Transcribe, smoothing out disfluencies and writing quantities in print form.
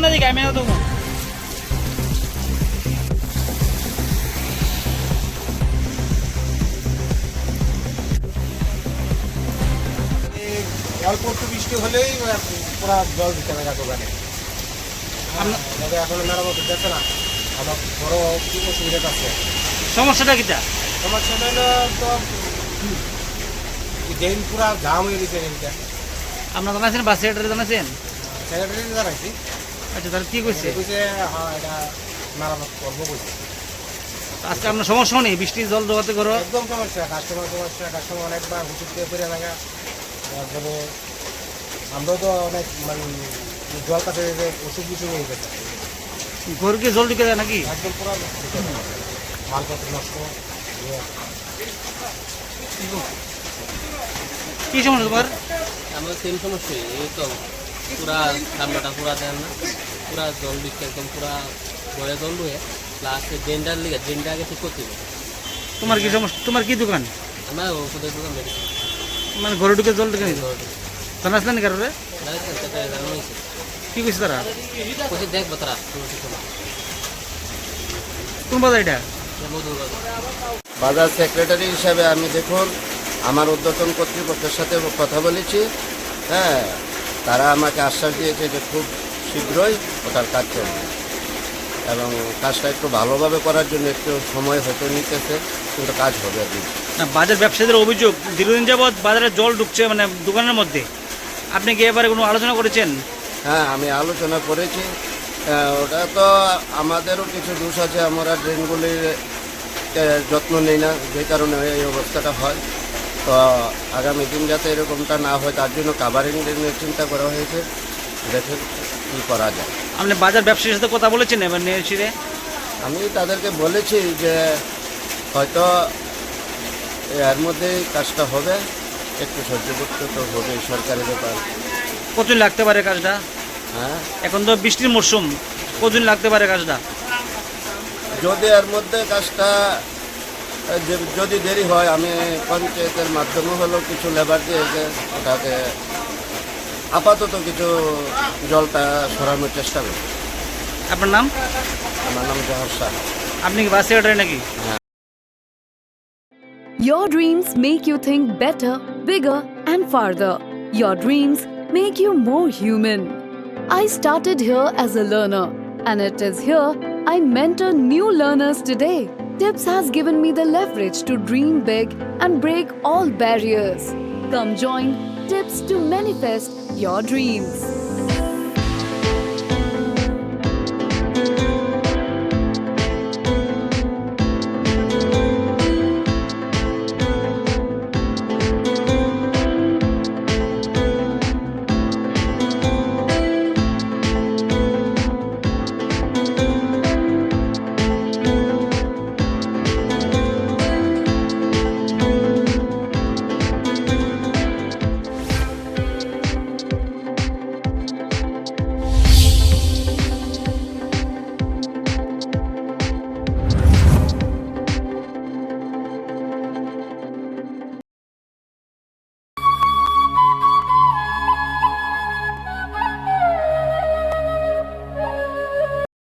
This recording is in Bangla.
না দিকে আমি দেবো। অল্প একটু বৃষ্টি হলেই পুরা জল দিতে হবে দোকানে। এখন মেরামত হচ্ছে না, আমার বড় কি অসুবিধা আছে। সমস্যাটা কিটা? সমস্যাটা হলো তো ড্রেন পুরা জাম হয়ে গেছে ড্রেনটা। আপনার জানাচ্ছেন বাস সেক্রেটারি জানাচ্ছেন? সেক্রেটারি জানাইছি। আচ্ছা তাহলে কি কইছে? কইছে হ্যাঁ এটা মেরামত করবো কইছে। আজকে আপনার সমস্যা নেই, বৃষ্টির জল জোগাতে করো? একদম সমস্যা, কাস্টমার অনেকবার হুচুট দিয়ে পড়ে থাকা। তারপরে আমরাও তো অনেক মানে জল কাছে ওষুধ কিছু হয়ে গেছে, ঘরকে জল ঢুকে যায় নাকি? একদম পুরো মালপত্র নষ্ট। কি সমস্যা তোমার? আমার সেম সমস্যা, এই তো পুরা ঠান্ডাটা পুরা দেন না, পুরা জল দিচ্ছে একদম পুরা বয়ে জল বয়ে লাস্টে ড্রেনটার লিগে ড্রেনটা আগে ঠিক করতে হবে। তোমার কি সমস্যা? তোমার কি দোকান? আমার ওষুধের দোকান মেডিসিন মানে ঘরে ঢুকে জল ঢুকে নিত? জানাচ্ছেন না কারোরে? জানানো হয়েছে, কি কইছে তারা? বলছি দেখবো তারা কোন বাজার এটা? বাজার সেক্রেটারি হিসাবে আমি দেখুন আমার ঊর্ধ্বতন কর্তৃপক্ষের সাথে কথা বলেছি। হ্যাঁ, তারা আমাকে আশ্বাস দিয়েছে যে খুব শীঘ্রই ওটার কাজ চলবে এবং কাজটা একটু ভালোভাবে করার জন্য একটু সময় হতে নিতেছে, কিন্তু কাজ হবে আর কি। না, বাজার ব্যবসায়ীদের অভিযোগ দীর্ঘদিন যাবৎ বাজারে জল ঢুকছে মানে দোকানের মধ্যে। আপনি কি এবারে কোনো আলোচনা করেছেন? হ্যাঁ, আমি আলোচনা করেছি। ওটা তো আমাদেরও কিছু দোষ আছে, আমরা ড্রেনগুলির যত্ন নেই না, যে কারণে এই অবস্থাটা হয়। তো আগামী দিন যাতে এরকমটা না হয় তার জন্য কাভারিং ড্রেনের চিন্তা করা হয়েছে, দেখেন কী করা যায়। আপনি বাজার ব্যবসায়ীর সাথে কথা বলেছেন এবার নিয়ে? আমি তাদেরকে বলেছি যে হয়তো এর মধ্যেই কাজটা হবে, একটু সহ্য করতে তো হবে, সরকারি ব্যাপার। কতদিন লাগতে পারে কাজটা? হ্যাঁ, এখন তো বৃষ্টির মরশুম, কতদিন লাগতে পারে কাজটা? যদি এর মধ্যে কাজটা যদি দেরি হয়, আমি পঞ্চায়েতের মাধ্যমে হলেও কিছু লেবার দিয়ে ওটাকে আপাতত কিছু জলটা সরানোর চেষ্টা করি। আপনার নাম? আমার নাম জহর শাহ। আপনি কি বাস সেক্রেটারি নাকি? Your dreams make you think better, bigger, and farther. Your dreams make you more human. I started here as a learner, and it is here I mentor new learners today. Tips has given me the leverage to dream big and break all barriers. Come join Tips to manifest your dreams.